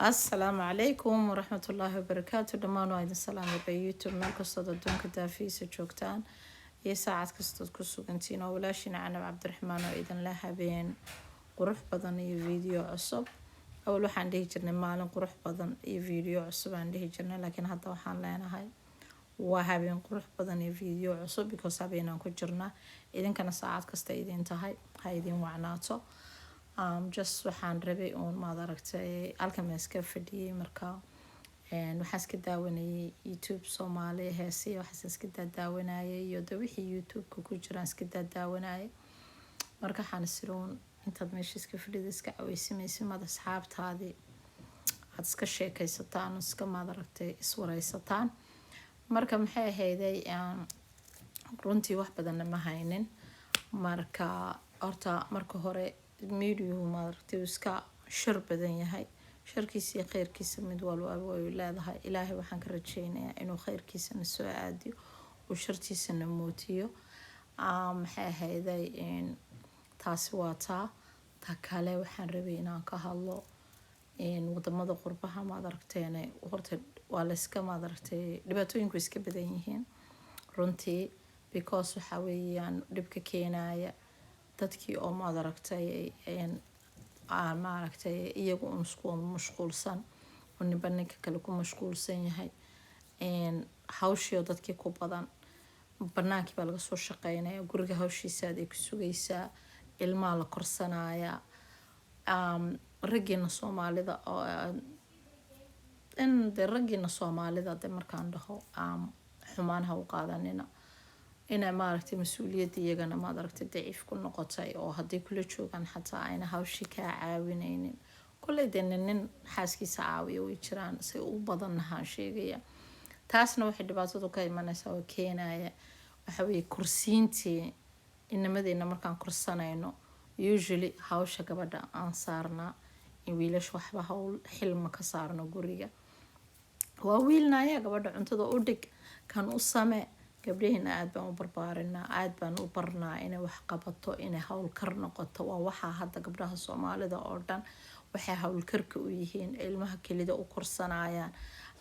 السلام عليكم ورحمة الله وبركاته دمان وايد السلام بيوتيوب مال كستod adduunka daafiisa joogtaan iyo saacad kastood ku sugantiin oo walaashina Canab Cabdiraxmaan oo idin la habeen qurux badan iyo video cusub awal waxaan dhihi jirnay maalin qurux badan iyo video cusub aan dhihi jirnay laakiin hadda waxaan leenahay waa habeen qurux badan iyo video cusub because habeenaan ku jirnaa idinkana saacad kasta idin tahay ha idin wacnaato just waxaan rabay uun maad aragtay halkan iska fadhiyay marka waxaan iska daawanayay YouTube Soomaali heesi waxaan iska daawanayay iyo wixii YouTube-ka ku jira iska daawanayay marka waxaan isroon intaad meesha iska fadhida iska caweysimaysid mad asxaabtaadii aad iska sheekaysataan iska maad aragtay iswaraysataan marka maxay ahayday runtii wax badan ma haynin marka horta marka hore media maaragtay iska shir badan yahay sharkiisa iyo khayrkiisa mid walba way leedahay ilaahay waxaan ka rajeynayaa inuu khayrkiisa na soo aadiyo oo shartiisa na mootiyo maxay ahayday taasi waa ta kale waxaan rabay inaan ka hadlo wadamada qurbaha maad aragteen horta waa la iska maad aragtay dhibaatooyinku iska badan yihiin runtii because waxa weeyaan dhibka keenaya dadkii oo maad aragtay maaragtay iyagu isku mashquulsan oo ninka kale ku mashquulsan yahay hawshii dadkii ku badan banaankii baa laga soo shaqeynaya guriga hawshiisa ay ku sugaysaa ilmaha la korsanaya ragina Soomaalida oo ragina Soomaalida markaan dhaho xumaanaha u qaadanina ina maaragtay mas'uuliyadda iyagana maad aragtay daciif ku noqotay oo hadii kula joogan xataa ayna hawshi ka caawinaynin kulay nin xaaskiisa caawiyo way jiraan si u badanaha sheegaya taasna waxay dhibaato ka imanaysaa oo keenaya waxa weey kursiintii inamadina markaan kursanayno usually hawsha gabadha aan saarna in wiilash waxba hawl xilma ka saarno guriga waa wiilnaya gabadha cuntada u dhig kan u samee gabdhahina aad baan u barbaarinaa aad baan u barnaa inay wax qabato inay hawl kar noqoto waa waxa hadda gabdhaha Soomaalida oo dhan waxay hawl karka u yihiin ilmaha kelida u korsanayaan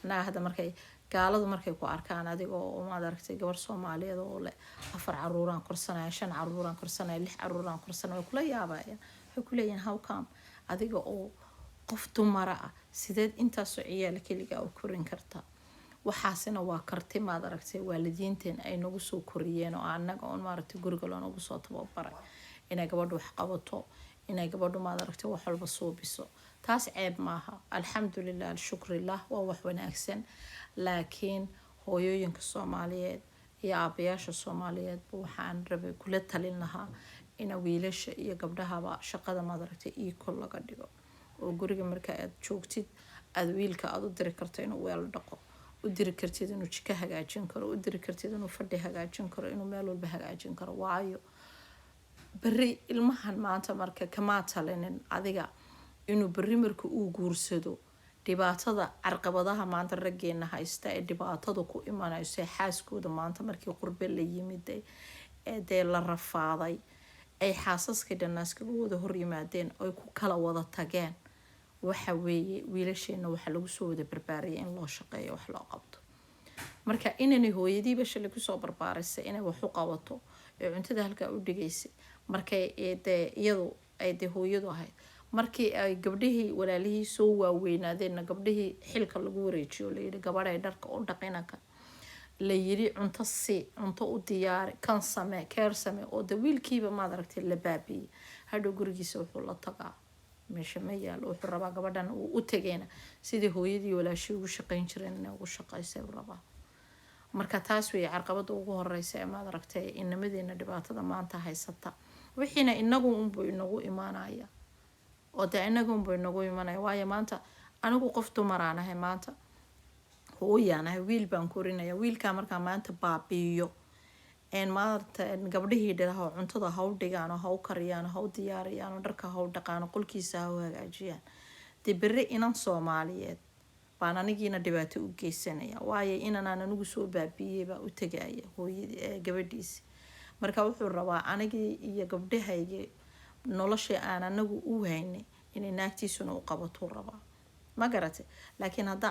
anaa hadda markay gaaladu markay ku arkaan adiga oo maad aragtay gabar Soomaaliyeed oo leh 4 caruuraan korsanaya 5 caruuraan korsanaya 6 caruuraan korsanaya kula yaabayaan waxay ku leeyihiin how come adiga oo qof dumar ah sideed intaas oo ciyaal keliga u korin kartaa waxaasina waa karti maad aragtay waalidiinteen ay nagu soo koriyeen oo anaga oo maaragtay guriga loo nagu soo tababaray inay gabadhu wax qabato inay gabadhu maad aragtay wax walba soo biso taas ceeb maaha alxamdulillah shukrillah waa wax wanaagsan laakiin hooyooyinka Soomaaliyeed iyo aabayaasha Soomaaliyeed waxaan rabay kula talin lahaa in wiilasha iyo gabdhahaba shaqada maad aragtay equal laga dhigo oo guriga marka aad joogtid aad wiilka aad u diri karto inuu weel dhaqo u diri kartid inuu jika hagaajin karo u diri kartid inuu fadhi hagaajin karo inuu meel walba hagaajin karo waayo bari ilmahan maanta marka kama talinin adiga inuu bari marka uu guursado dhibaatada carqabadaha maanta rageena haysta ee dhibaatada ku imanayso xaaskooda maanta markii qurbe la yimid ee la rafaaday ay xaasaska dhanaaska wada hor yimaadeen oo ku kala wada tageen waxa weeye wiilasheena waxa lagu soo wada barbaariyay in loo shaqeeyo wax loo qabto marka inay hooyadiiba shalay ku soo barbaarisay inay wax u qabato ee cuntada halka u dhigaysay markay iyadu ay hooyadu ahayd markii ay gabdhihii walaalihii soo waaweynaadeen gabdhihii xilka lagu wareejiyo la yiri gabadhay dharka u dhaqinaka la yiri cunto u diyaar kan samee keer samee oo wiilkiiba maad aragtay la baabiyay hadhow gurigiisa wuxuu la tagaa meesha ma yaalo wuxuu rabaa gabadhan uu u tageena sidii hooyadii walaashii ugu shaqeyn jireen inay ugu shaqeysay rabaa marka taas way carqabada ugu horeysa ee maad aragtay inamadina dhibaatada maanta haysata wixiina inagu inagu imaanaya oo inagu inagu imaanaya waayo maanta anigu qof dumaraanahay maanta hooyaanahay wiil baan korinaya wiilka marka maanta baabiyo maanta gabdhihii dhiraha cuntada ha u dhigaan oo ha u kariyaan ha u diyaariyaan oo dharka ha u dhaqaan qolkiisa ha u hagaajiyaan dibire inan Soomaaliyeed baan anigiina dhibaato u geysanaya waayo inaan anigu soo baabiyay baa u tagaya hooyadii gabadhiisa marka wuxuu rabaa anigii iyo gabdhahayga nolosha aan anagu u haynay inay naagtiisuna u qabato rabaa ma garatay laakiin hadda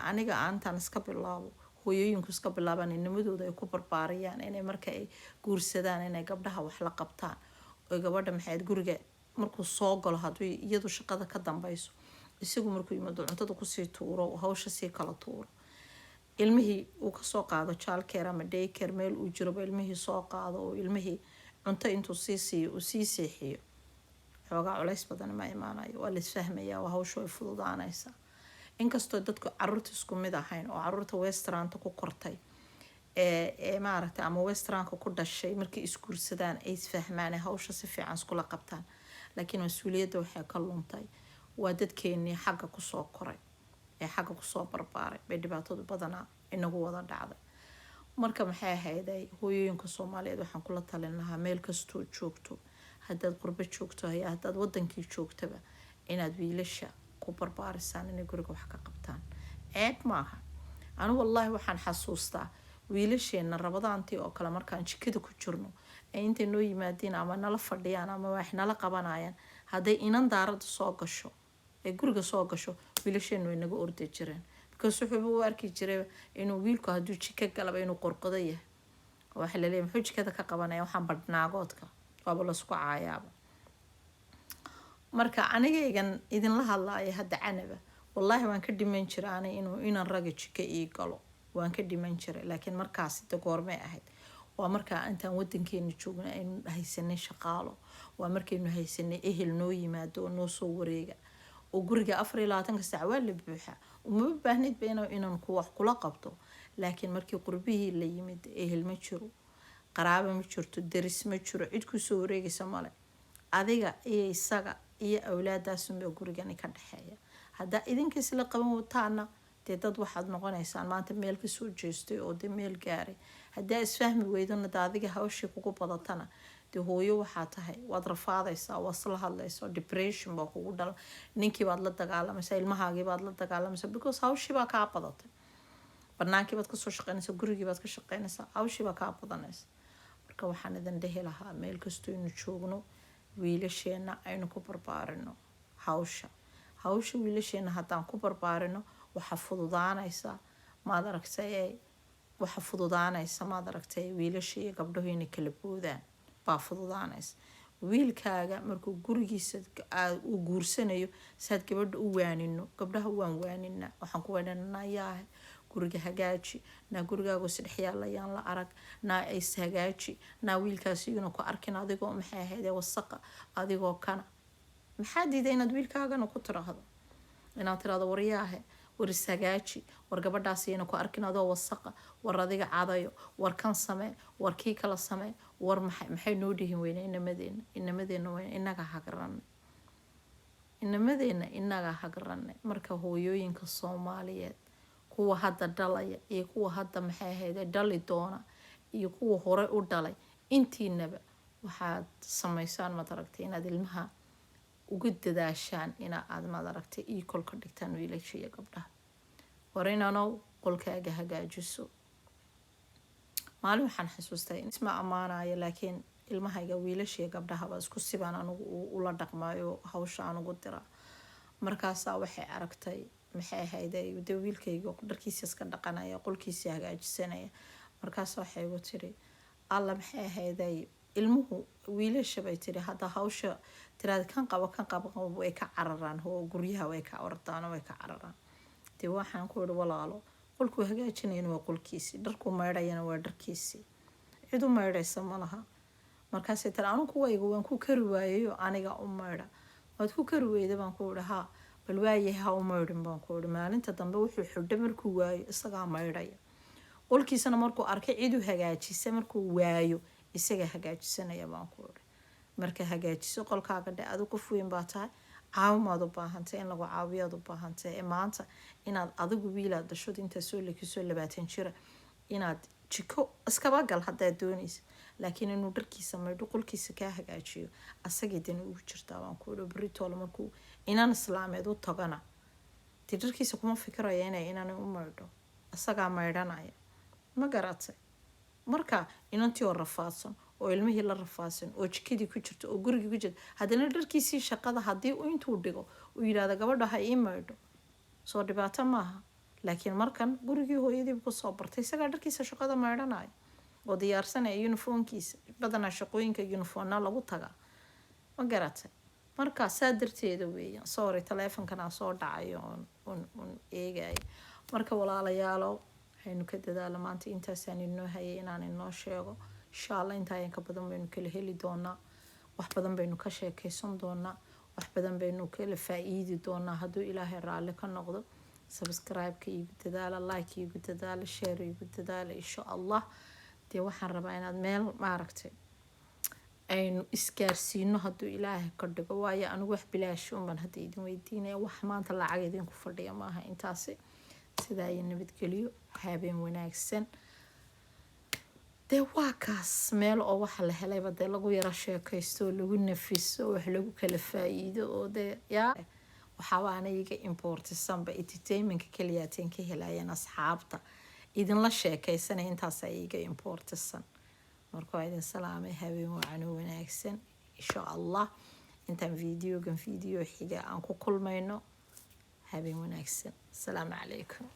aniga aantan iska bilaabo hooyooyinku iska bilaabaan nimadooda ay ku barbaariyaan inay marka ay guursadaan inay gabdhaha wax la qabtaan oo gabadha maxay guriga markuu soo galo hadduu iyadu shaqada ka dambayso isagu markuu yimaado cuntada kusii tuuro hawsha sii kala tuuro ilmihii uu kasoo qaado childcare ama daycare meel uu jiroba ilmihii soo qaado oo ilmihii cunto intuu sii siiyo uu sii seexiyo xoogaa culays badan ma imaanayo waa laisfahmayaa waa hawshu ay fududaanaysaa inkastoo dadku caruurta isku mid ahayn oo caruurta westeranta ku kortay ee maaragtay ama westranka ku dhashay markay isguursadaan ay isfahmaan hawsha si fiican iskula qabtaan laakiin mas-uuliyadda waxay ka luntay waa dadkeenii xagga kusoo koray ee xagga kusoo barbaaray bay dhibaatadu badanaa inagu wada dhacday marka maxay ahayday hooyooyinka Soomaaliyeed waxaan kula talin lahaa meel kastoo joogto haddaad qurbo joogto hay haddaad wadankii joogtaba inaad wiilasha ku barbaarisaan inay guriga wax ka qabtaan ceeb maaha anu wallahi waxaan xasuustaa wiilasheena rabadaantii oo kale markaan jikada ku jirno ay intay noo yimaadeen ama nala fadhiyaan ama wax nala qabanayaan hadday inan daarada soo gasho ee guriga soo gasho wiilasheena way naga ordi jireen because wuxuu u arki jiray inuu wiilku hadduu jika galaba inuu qorqodo yahay waxa la leeyahay muxuu jikada ka qabanaya waxaan badhnaagoodka waaba la isku caayaaba marka anigaygan idinla hadlaaya hadda canaba wallahi waan ka dhiman jiray inuu inan raga jika ii galo waan ka dhiman jiray laakiin markaas goormay ahayd waa markaa intaan wadankeena joogna aynu haysanay shaqaalo waa markaynu haysanay ehel noo yimaado oo noo soo wareega oo guriga 24 saac waa la buuxa uma baahneed bayna inaan ku wax kula qabto laakiin markii qurbihii la yimid ehel ma jiro qaraabo ma jirto deris ma jiro cid ku soo wareegaysa male adiga iyo isaga iyo awlaadaas unba gurigani ka dhaxeeya hadda idinka isla qaban wataana dad waxaad noqonaysaan maanta meel ka soo jeestay oo meel gaaray hadda isfahmi weydana adiga hawshii kugu badatana hooyo waxaa tahay waad rafaadaysaa waa isla hadlaysaa depression baa kugu dhala ninkii baad la dagaalamaysaa ilmahaagii baad la dagaalamaysaa because hawshii baa kaa badatay barnaankii baad kasoo shaqaynaysaa gurigii baad ka shaqaynaysaa hawshii baa kaa badanaysa marka waxaan idin dhehi lahaa meel kastoo aynu joogno wiilasheena aynu ku barbaarino hawsha wiilasheena haddaan ku barbaarino waxa fududaanaysa maad aragtay waxa fududaanaysa maad aragtay wiilasha iyo gabdhuhu inay kala boodaan baa fududaanaysa wiilkaaga markuu gurigiisa uu guursanayo saad gabadha u waanino gabdhaha waan waanina waxaan ku waaninayaa guriga hagaaji na gurigaagu saddex yaalayaan la arag na is hagaaji na wiilkaas iyuna ku arkin adigoo maxay ahayd wasaqa adigoo kana maxaa diiday inaad wiilkaagana ku tiraahdo inaad tiraahdo waryaahe war is hagaaji war gabadhaas iyana ku arkin adoo wasaqa war adiga cadayo war kan samee war kii kala samee war maxay noo dhihin weyna inamadeenna weyna inaga hagranay marka hooyooyinka Soomaaliyeed kuwa hadda dhalaya iyo kuwa hadda maxay ahayd dhali doona iyo kuwa hore u dhalay intiinaba waxaad samaysaan ma aragtay inaad ilmaha ugu dadaashaan ina aad ma aragtay iyo kolka dhigtaan wiilasha iyo gabdhaha warinaano qolkaaga hagaajiso maalin waxaan xasuustay isma amaanayo laakiin ilmahayga wiilasha iyo gabdhaha baa isku sibaan anigu ula dhaqmaayo hawsha anigu dira markaas waxay aragtay maxay ahayd wiilkayga dharkiisa iska dhaqanaya qolkiisa hagaajisanaya markaas waxay ugu tiri alla maxay ahayd ilmuhu wiilasha bay tiri hadda hawsha tiraad kan qabo way ka cararaan oo guryaha way ka ordaan way ka cararaan waxaan ku yiri walaalo qolku hagaajinayna waa qolkiisi dharku maydhayana waa dharkiisi cid u maydhaysa ma laha markaas ay taan ku waygo waan ku kari waayo aniga u maydha waad ku kari weyda baan ku yiri ha bal waayahay ha u maydhin baan ku yiri maalinta dambe wuxuu xidhay markuu waayo isaga maydhaya qolkiisana markuu arkay cid u hagaajisay markuu waayo isaga hagaajisanaya baan ku yiri marka hagaajiso qolkaaga dhaado qof weyn baa tahay caawimaad u baahantay in lagu caawiyaad u baahantay maanta inaad adigu wiilaad dhasho inta soo leekiso 20 jira inaad jiko iskaba gal haddaad doonayso laakiin inuu dharkiisa maydho qolkiisa ka hagaajiyo asagii dani ugu jirtaa waan ku yiri britool markuu inaan islaameed u tagana dharkiisa kuma fikiraya inaan u maydho asaga maydhanaya ma garatay marka inantii oo rafaadsan oo ilmihii la rafaadsan oo jikadii ku jirto oo gurigii ku jirto haddana dharkiisii shaqada haddii uu intuu dhigo uu yiraahdo gabadha ha ii maydho soo dhibaato maaha. laakiin markan gurigii hooyadii ku soo bartay isagaa dharkiisa shaqada maydhanayo oo diyaarsanaya uniformkiisa. badanaa shaqooyinka uniformna lagu tagaa, ma garatay. markaa saa darteeda weeyaan. sorry taleefankanaa soo dhacayo un eegaya. marka walaalayaalo waxaynu ka dadaala maanta intaasaan inoo hayay inaan inoo sheego. insha allah intaa ka badan baynu kala heli doonaa, wax badan baynu ka sheekaysan doonaa, wax badan baynu kala faa'iidi doonaa hadduu ilaahay raalli ka noqdo. subscribe-ka igu dadaala, like igu dadaala, share igu dadaala insha allah. dee waxaan rabaa inaad meel maaragtay aynu isgaarsiino hadduu ilaahay ka dhigo. waayo anigu wax bilaash unbaan hadda idin weydiinaya, wax maanta lacag idinku fadhiya maaha intaasi. sidaa iyo nabadgelyo, habeen wanaagsan. dee waa kaas meel oo waxa la helayba dee lagu yara sheekaysto oo lagu nafiso, wax lagu kala faa'iido oo dee yaa waxaaba ana iga importisanba entertainmentka kaliyaateen ka helayeen asxaabta idinla sheekaysanaya. intaas ay iga importisan. marka waa idin salaamay, habeen wacan oo wanaagsan insha allah. intaan video xiga aan ku kulmayno, habeen wanaagsan. asalaamu calaykum.